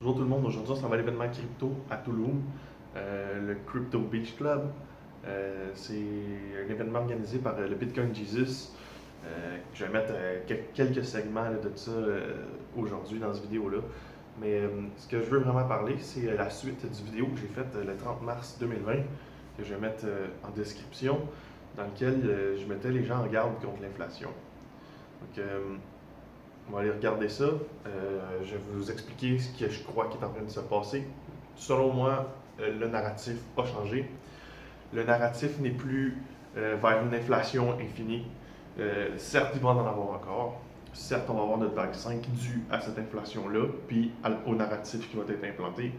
Bonjour tout le monde, aujourd'hui on s'en va à l'événement crypto à Toulouse, le Crypto Beach Club. C'est un événement organisé par le Bitcoin Jesus. Je vais mettre quelques segments là, de ça aujourd'hui dans cette vidéo-là. Mais ce que je veux vraiment parler, c'est la suite du vidéo que j'ai faite le 30 mars 2020, que je vais mettre en description, dans lequel je mettais les gens en garde contre l'inflation. Donc, on va aller regarder ça. Je vais vous expliquer ce que je crois qui est en train de se passer. Selon moi, le narratif a changé. Le narratif n'est plus vers une inflation infinie. Certes, il va en avoir encore. Certes, on va avoir notre vague 5 due à cette inflation-là, puis au narratif qui va être implanté.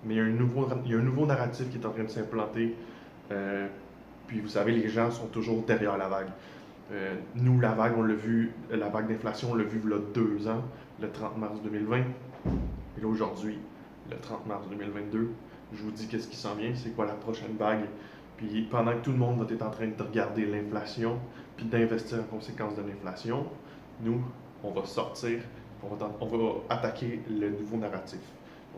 Mais il y a un nouveau narratif qui est en train de s'implanter. Puis vous savez, les gens sont toujours derrière la vague. Nous, la vague, on l'a vu, la vague d'inflation, on l'a vu il y a 2 ans, le 30 mars 2020. Et là, aujourd'hui, le 30 mars 2022, je vous dis qu'est-ce qui s'en vient, c'est quoi la prochaine vague. Puis pendant que tout le monde va être en train de regarder l'inflation, puis d'investir en conséquence de l'inflation, nous, on va sortir, on va attaquer le nouveau narratif.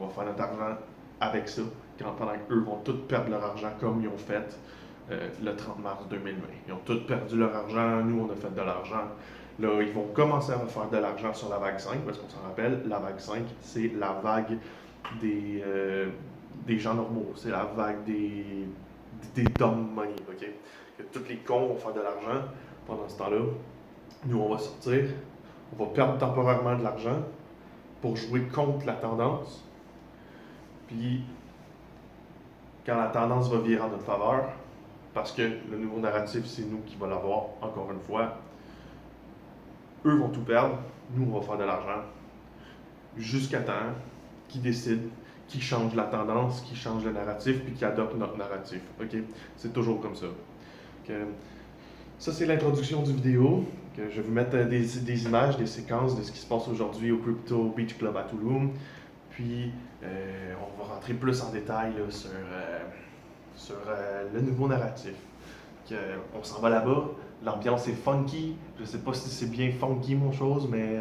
On va faire notre argent avec ça, pendant qu'eux vont tous perdre leur argent comme ils ont fait le 30 mars 2020. Ils ont tous perdu leur argent, nous on a fait de l'argent. Là, ils vont commencer à faire de l'argent sur la vague 5, parce qu'on s'en rappelle, la vague 5, c'est la vague des gens normaux, c'est la vague des dumb money, ok? Que tous les cons vont faire de l'argent pendant ce temps-là. Nous, on va sortir, on va perdre temporairement de l'argent pour jouer contre la tendance. Puis, quand la tendance va virer en notre faveur, parce que le nouveau narratif, c'est nous qui va l'avoir, encore une fois. Eux vont tout perdre, nous, on va faire de l'argent. Jusqu'à temps qu'ils décident, qu'ils changent la tendance, qu'ils changent le narratif, puis qu'ils adoptent notre narratif. OK? C'est toujours comme ça. Ça, c'est l'introduction du vidéo. Je vais vous mettre des images, des séquences de ce qui se passe aujourd'hui au Crypto Beach Club à Toulouse. Puis, on va rentrer plus en détail là, sur le nouveau narratif. On s'en va là-bas, l'ambiance est funky. Je sais pas si c'est bien funky mon chose, mais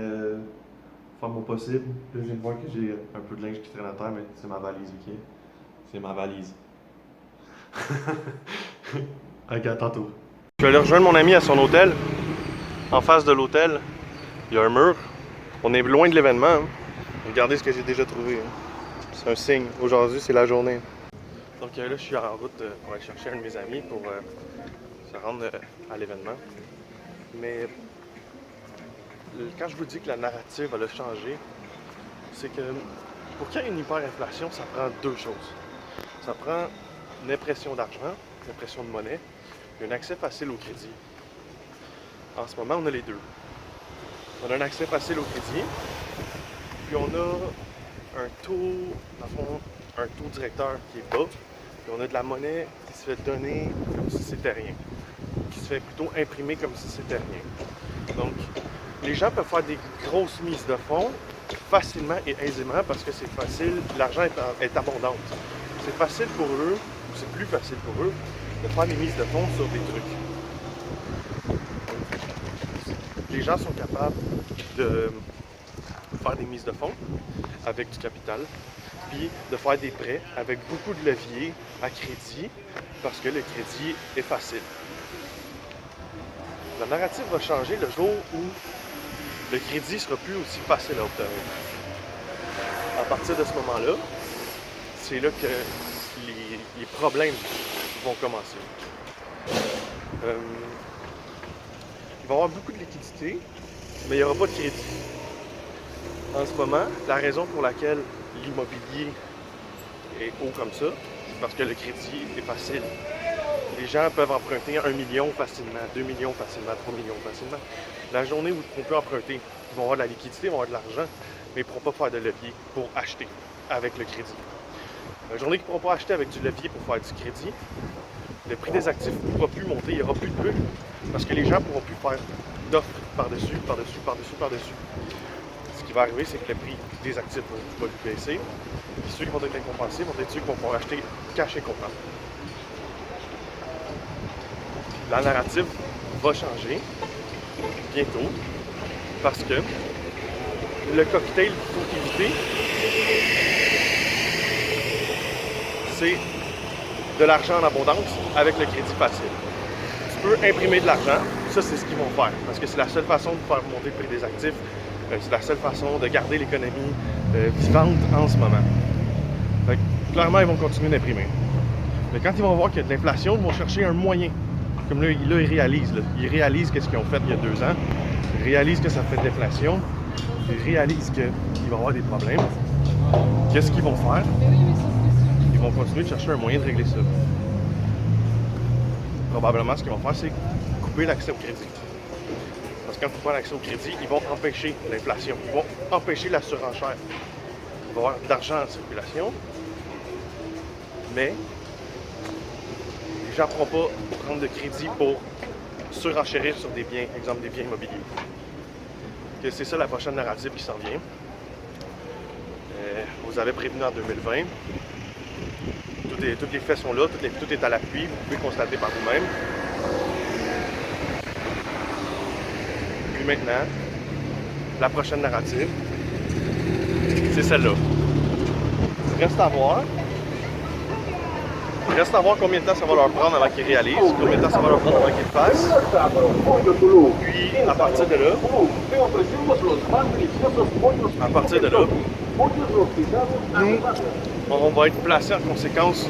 faire mon possible. Là, je viens de voir que j'ai un peu de linge qui traîne à terre, mais c'est ma valise, ok? C'est ma valise. Ok, à tantôt. Je vais aller rejoindre mon ami à son hôtel. En face de l'hôtel, il y a un mur. On est loin de l'événement. Hein. Regardez ce que j'ai déjà trouvé. Hein. C'est un signe. Aujourd'hui, c'est la journée. Donc là, je suis en route pour aller chercher un de mes amis pour se rendre à l'événement. Mais quand je vous dis que la narrative elle a changé, c'est que pour qu'il y ait une hyperinflation, ça prend deux choses. Ça prend une impression d'argent, une impression de monnaie, et un accès facile au crédit. En ce moment, on a les deux. On a un accès facile au crédit, puis on a un taux, dans le fond, un taux directeur qui est bas, puis on a de la monnaie qui se fait donner comme si c'était rien, qui se fait plutôt imprimer comme si c'était rien. Donc, les gens peuvent faire des grosses mises de fonds facilement et aisément parce que c'est facile, l'argent est abondant. C'est facile pour eux, ou c'est plus facile pour eux, de faire des mises de fonds sur des trucs. Les gens sont capables de faire des mises de fonds avec du capital, puis de faire des prêts avec beaucoup de leviers à crédit parce que le crédit est facile. La narrative va changer le jour où le crédit ne sera plus aussi facile à obtenir. À partir de ce moment-là, c'est là que les problèmes vont commencer. Il va y avoir beaucoup de liquidité, mais il n'y aura pas de crédit. En ce moment, la raison pour laquelle l'immobilier est haut comme ça, c'est parce que le crédit est facile. Les gens peuvent emprunter 1 million facilement, 2 millions facilement, 3 millions facilement. La journée où on peut emprunter, ils vont avoir de la liquidité, ils vont avoir de l'argent, mais ils ne pourront pas faire de levier pour acheter avec le crédit. La journée qu'ils ne pourront pas acheter avec du levier pour faire du crédit, le prix des actifs ne pourra plus monter, il n'y aura plus de bulle, parce que les gens ne pourront plus faire d'offres par-dessus, par-dessus, par-dessus, par-dessus. Ce qui va arriver, c'est que le prix des actifs va baisser, et ceux qui vont être récompensés vont être ceux qui vont pouvoir acheter cash et comptant. La narrative va changer bientôt parce que le cocktail qu'il faut éviter, c'est de l'argent en abondance avec le crédit facile. Tu peux imprimer de l'argent, ça c'est ce qu'ils vont faire, parce que c'est la seule façon de faire monter le prix des actifs, c'est la seule façon de garder l'économie vivante en ce moment. Donc, clairement, ils vont continuer d'imprimer. Mais quand ils vont voir qu'il y a de l'inflation, ils vont chercher un moyen. Comme là, ils réalisent. Ils réalisent qu'est-ce qu'ils ont fait il y a 2 ans. Ils réalisent que ça fait de l'inflation. Ils réalisent qu'il va y avoir des problèmes. Qu'est-ce qu'ils vont faire? Ils vont continuer de chercher un moyen de régler ça. Probablement, ce qu'ils vont faire, c'est couper l'accès au crédit. Parce que quand ils coupent l'accès au crédit, ils vont empêcher l'inflation. Ils vont empêcher la surenchère. Il va y avoir de l'argent en circulation. Mais les gens ne pourront pas prendre de crédit pour surenchérir sur des biens, exemple des biens immobiliers. C'est ça la prochaine narrative qui s'en vient. Vous avez prévenu en 2020. Tous les faits sont là, tout est à l'appui, vous pouvez constater par vous-même. Puis maintenant, la prochaine narrative, c'est celle-là. Reste à voir. Reste à voir combien de temps ça va leur prendre avant qu'ils réalisent, combien de temps ça va leur prendre avant qu'ils le fassent. Puis, à partir de là, nous, on va être placés en conséquence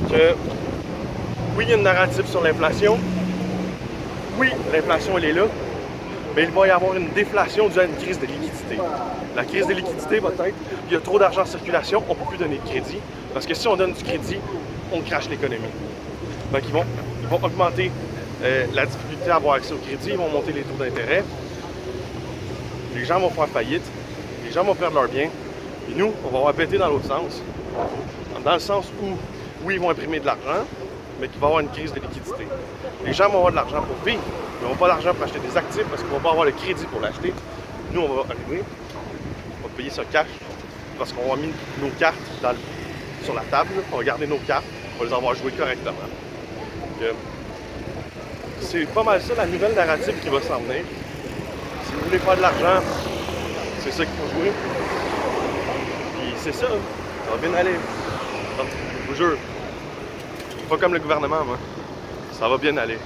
que, oui, il y a une narrative sur l'inflation. Oui, l'inflation, elle est là. Mais il va y avoir une déflation due à une crise de liquidité. La crise de liquidité va être, il y a trop d'argent en circulation, on ne peut plus donner de crédit. Parce que si on donne du crédit, on crache l'économie. Donc ils vont augmenter la difficulté à avoir accès au crédit, ils vont monter les taux d'intérêt. Les gens vont faire faillite, les gens vont perdre leurs biens. Et nous, on va avoir pété dans l'autre sens. Dans le sens où, oui, ils vont imprimer de l'argent, mais qu'il va y avoir une crise de liquidité. Les gens vont avoir de l'argent pour vivre, ils n'auront pas d'argent pour acheter des actifs parce qu'ils ne vont pas avoir le crédit pour l'acheter. Nous, on va arriver, on va payer ça cash parce qu'on va mis nos cartes sur la table, on va garder nos cartes, on va les avoir jouées correctement. C'est pas mal ça la nouvelle narrative qui va s'en venir. Si vous voulez faire de l'argent, c'est ça qu'il faut jouer. Puis c'est ça, ça va bien aller. Donc, je vous jure, pas comme le gouvernement, moi. Ça va bien aller.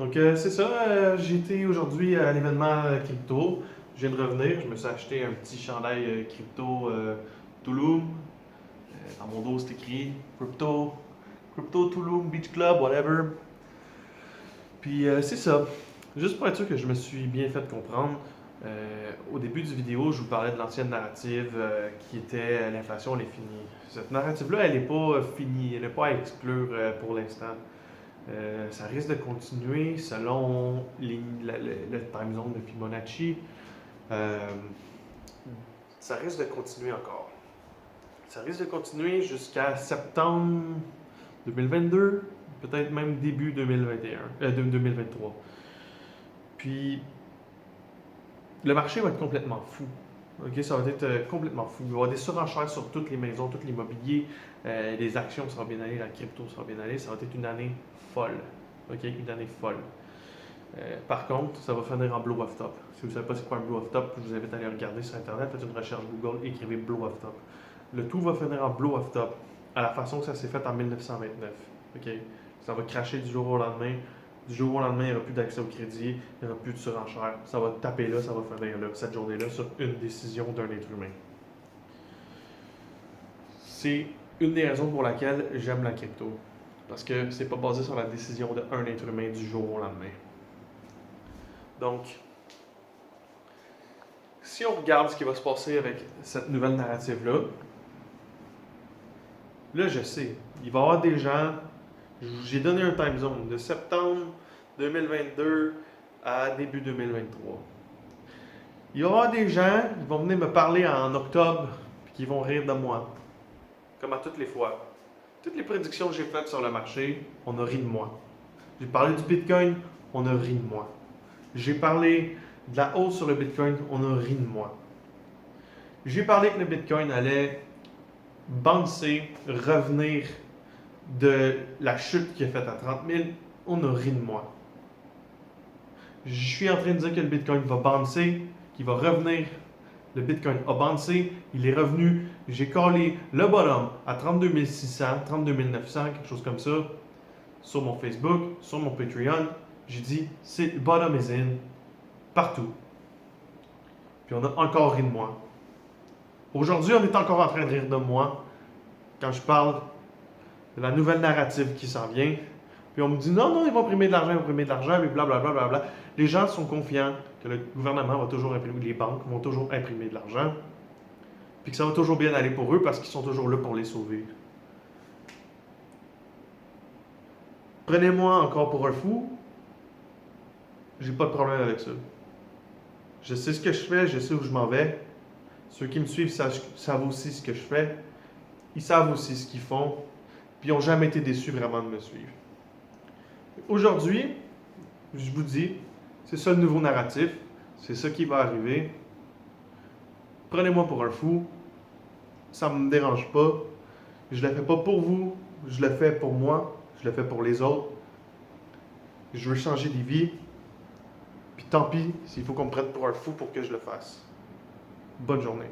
Donc c'est ça, j'ai été aujourd'hui à l'événement crypto. Je viens de revenir, je me suis acheté un petit chandail crypto Tulum. Dans mon dos c'est écrit Crypto Tulum Beach Club, whatever. Puis c'est ça. Juste pour être sûr que je me suis bien fait comprendre, au début du vidéo, je vous parlais de l'ancienne narrative qui était l'inflation, elle est finie. Cette narrative-là, elle n'est pas finie, elle n'est pas à exclure pour l'instant. Ça risque de continuer selon le time zone de Fibonacci. Ça risque de continuer encore. Ça risque de continuer jusqu'à septembre 2022, peut-être même début 2023. Puis, le marché va être complètement fou. Okay, ça va être complètement fou. Il va y avoir des surenchères sur toutes les maisons, tout l'immobilier, les actions, ça va bien aller, la crypto, ça va bien aller. Ça va être une année folle. Okay, une année folle. Par contre, ça va finir en blow off top. Si vous ne savez pas c'est quoi un blow off top, je vous invite à aller regarder sur Internet, faites une recherche Google, écrivez blow off top. Le tout va finir en blow off top, à la façon que ça s'est fait en 1929. Okay? Ça va cracher du jour au lendemain. Du jour au lendemain, il n'y aura plus d'accès au crédit, il n'y aura plus de surenchère. Ça va taper là, ça va finir là, cette journée-là, sur une décision d'un être humain. C'est une des raisons pour laquelle j'aime la crypto. Parce que c'est pas basé sur la décision d'un être humain du jour au lendemain. Donc, si on regarde ce qui va se passer avec cette nouvelle narrative-là, là, je sais, il va y avoir des gens, j'ai donné un time zone de septembre 2022 à début 2023. Il va y avoir des gens qui vont venir me parler en octobre et qui vont rire de moi, comme à toutes les fois. Toutes les prédictions que j'ai faites sur le marché, on a ri de moi. J'ai parlé du Bitcoin, on a ri de moi. J'ai parlé de la hausse sur le Bitcoin, on a ri de moi. J'ai parlé que le Bitcoin allait bouncer, revenir de la chute qu'il a faite à 30 000, on a ri de moi. Je suis en train de dire que le Bitcoin va bouncer, qu'il va revenir le Bitcoin a bouncé, il est revenu, j'ai collé le bottom à 32 600, 32 900, quelque chose comme ça, sur mon Facebook, sur mon Patreon. J'ai dit, c'est bottom is in, partout. Puis on a encore ri de moi. Aujourd'hui, on est encore en train de rire de moi quand je parle de la nouvelle narrative qui s'en vient. Puis on me dit non, ils vont imprimer de l'argent, puis blablabla. Bla, bla, bla. Les gens sont confiants que le gouvernement va toujours imprimer, les banques vont toujours imprimer de l'argent, puis que ça va toujours bien aller pour eux parce qu'ils sont toujours là pour les sauver. Prenez-moi encore pour un fou, j'ai pas de problème avec ça. Je sais ce que je fais, je sais où je m'en vais. Ceux qui me suivent savent aussi ce que je fais. Ils savent aussi ce qu'ils font. Puis ils n'ont jamais été déçus vraiment de me suivre. Aujourd'hui, je vous dis, c'est ça le nouveau narratif. C'est ça qui va arriver. Prenez-moi pour un fou. Ça ne me dérange pas. Je ne le fais pas pour vous. Je le fais pour moi. Je le fais pour les autres. Je veux changer des vies. Puis tant pis s'il faut qu'on me prenne pour un fou pour que je le fasse. Bonne journée.